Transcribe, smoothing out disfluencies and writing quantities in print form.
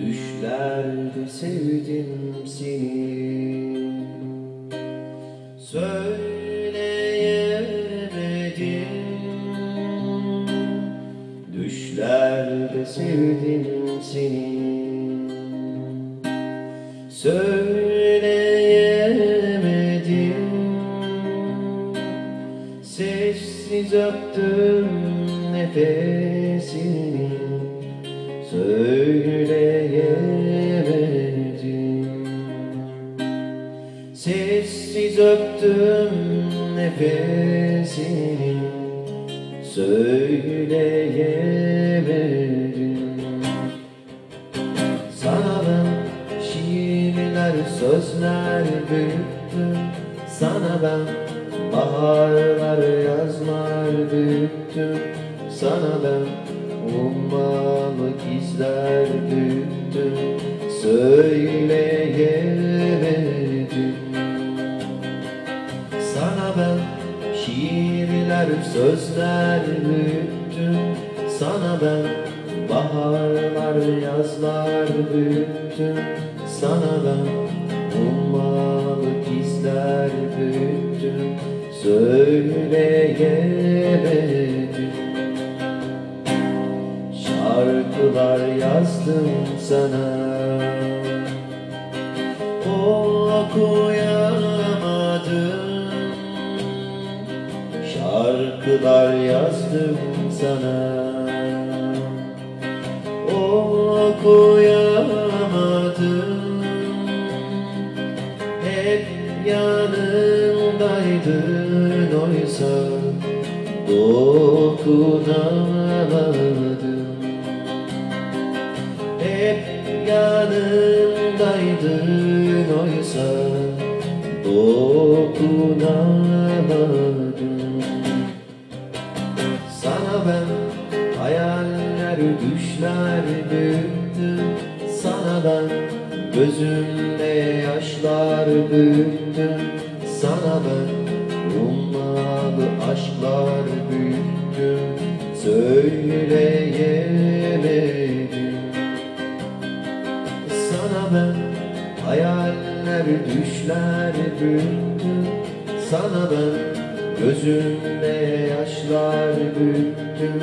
Düşlerde sevdim seni, söyleyemedim. Düşlerde sevdim seni, söyleyemedim. Sessiz öptüm nefesini, söyleyemedim. Sessiz öptüm nefesini, söyleyemedim. Sana ben şiirler, sözler büyüttüm. Sana ben baharlar, yazlar büyüttüm. Sana ben ummalı izler büyüttüm. Söyleyemedim. Sana ben şiirler, sözler büyüttüm. Sana ben baharlar, yazlar büyüttüm. Sana ben ummalı izler büyüttüm. Söyleyemedim. Şarkılar yazdım sana, okuyamadım. Şarkılar yazdım sana, okuyamadım. Hep yanımdaydın oysa dokunamadım. Hep yanımdaydın oysa dokunamadım. Sana ben hayaller, düşler büyüttüm. Sana ben gözümde yaşlar büyüttüm. Sana ben ummalı aşklar büyüttüm. Söyleyemedim. Sana ben hayaller, düşler büyüttüm. Sana ben gözümde yaşlar büyüttüm.